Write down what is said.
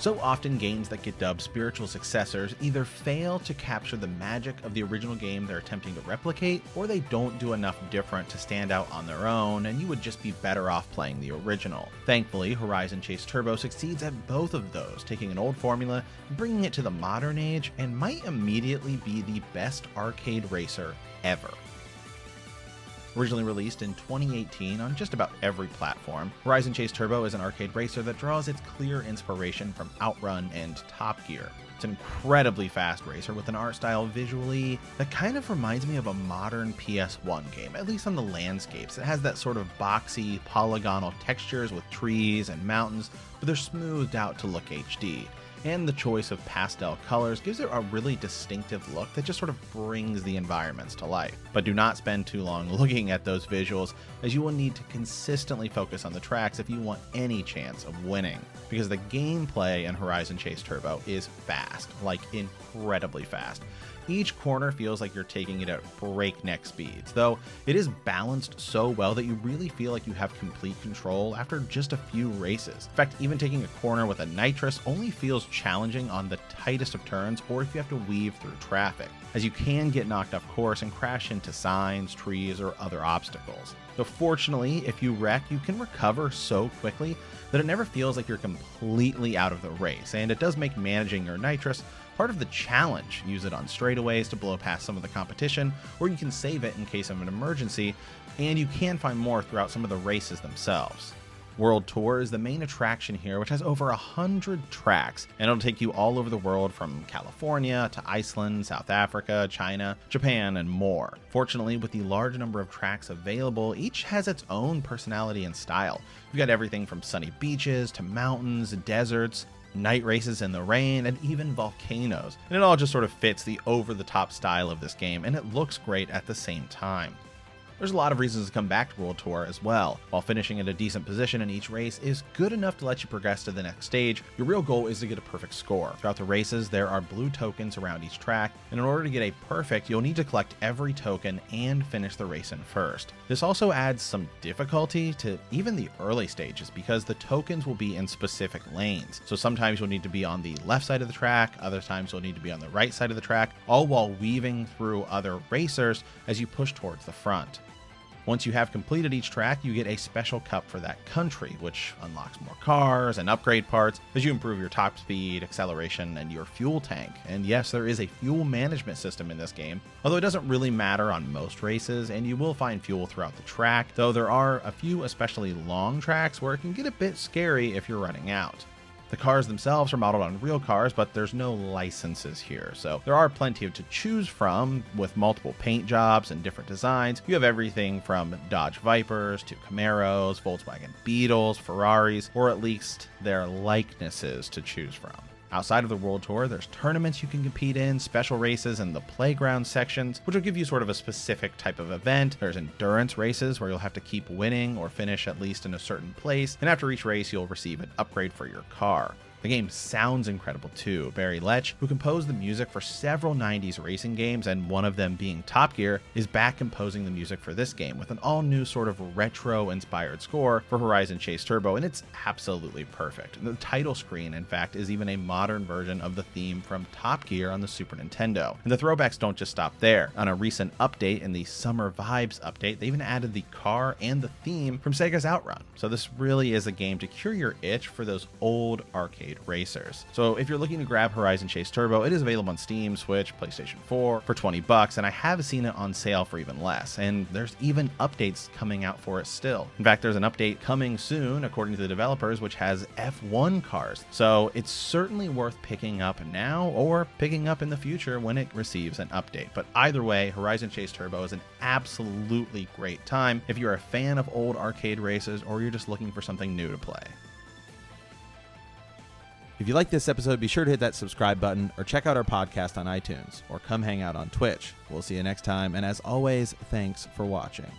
So often games that get dubbed spiritual successors either fail to capture the magic of the original game they're attempting to replicate, or they don't do enough different to stand out on their own, and you would just be better off playing the original. Thankfully, Horizon Chase Turbo succeeds at both of those, taking an old formula and bringing it to the modern age, and might immediately be the best arcade racer ever. Originally released in 2018 on just about every platform, Horizon Chase Turbo is an arcade racer that draws its clear inspiration from Outrun and Top Gear. It's an incredibly fast racer with an art style visually that kind of reminds me of a modern PS1 game, at least on the landscapes. It has that sort of boxy, polygonal textures with trees and mountains, but they're smoothed out to look HD. And the choice of pastel colors gives it a really distinctive look that just sort of brings the environments to life. But do not spend too long looking at those visuals, as you will need to consistently focus on the tracks if you want any chance of winning. Because the gameplay in Horizon Chase Turbo is fast, like incredibly fast. Each corner feels like you're taking it at breakneck speeds, though it is balanced so well that you really feel like you have complete control after just a few races. In fact, even taking a corner with a nitrous only feels challenging on the tightest of turns or if you have to weave through traffic, as you can get knocked off course and crash into signs, trees, or other obstacles. Though fortunately, if you wreck, you can recover so quickly that it never feels like you're completely out of the race, and it does make managing your nitrous part of the challenge. Use it on straightaways to blow past some of the competition, or you can save it in case of an emergency, and you can find more throughout some of the races themselves. World Tour is the main attraction here, which has over 100 tracks, and it'll take you all over the world from California to Iceland, South Africa, China, Japan, and more. Fortunately, with the large number of tracks available, each has its own personality and style. You've got everything from sunny beaches to mountains, deserts, night races in the rain, and even volcanoes. And it all just sort of fits the over-the-top style of this game, and it looks great at the same time. There's a lot of reasons to come back to World Tour as well. While finishing at a decent position in each race is good enough to let you progress to the next stage, your real goal is to get a perfect score. Throughout the races, there are blue tokens around each track, and in order to get a perfect, you'll need to collect every token and finish the race in first. This also adds some difficulty to even the early stages because the tokens will be in specific lanes. So sometimes you'll need to be on the left side of the track, other times you'll need to be on the right side of the track, all while weaving through other racers as you push towards the front. Once you have completed each track, you get a special cup for that country, which unlocks more cars and upgrade parts as you improve your top speed, acceleration, and your fuel tank. And yes, there is a fuel management system in this game, although it doesn't really matter on most races, and you will find fuel throughout the track, though there are a few especially long tracks where it can get a bit scary if you're running out. The cars themselves are modeled on real cars, but there's no licenses here, so there are plenty to choose from with multiple paint jobs and different designs. You have everything from Dodge Vipers to Camaros, Volkswagen Beetles, Ferraris, or at least their likenesses to choose from. Outside of the World Tour, there's tournaments you can compete in, special races, and the playground sections, which will give you sort of a specific type of event. There's endurance races where you'll have to keep winning or finish at least in a certain place, and after each race, you'll receive an upgrade for your car. The game sounds incredible too. Barry Letch, who composed the music for several 90s racing games, and one of them being Top Gear, is back composing the music for this game with an all-new sort of retro-inspired score for Horizon Chase Turbo, and it's absolutely perfect. The title screen, in fact, is even a modern version of the theme from Top Gear on the Super Nintendo. And the throwbacks don't just stop there. On a recent update, in the Summer Vibes update, they even added the car and the theme from Sega's Outrun. So this really is a game to cure your itch for those old arcade racers. So if you're looking to grab Horizon Chase Turbo, it is available on Steam, Switch, PlayStation 4 for $20, and I have seen it on sale for even less, and there's even updates coming out for it still. In fact, there's an update coming soon, according to the developers, which has F1 cars, so it's certainly worth picking up now or picking up in the future when it receives an update. But either way, Horizon Chase Turbo is an absolutely great time if you're a fan of old arcade races or you're just looking for something new to play. If you like this episode, be sure to hit that subscribe button or check out our podcast on iTunes or come hang out on Twitch. We'll see you next time, and as always, thanks for watching.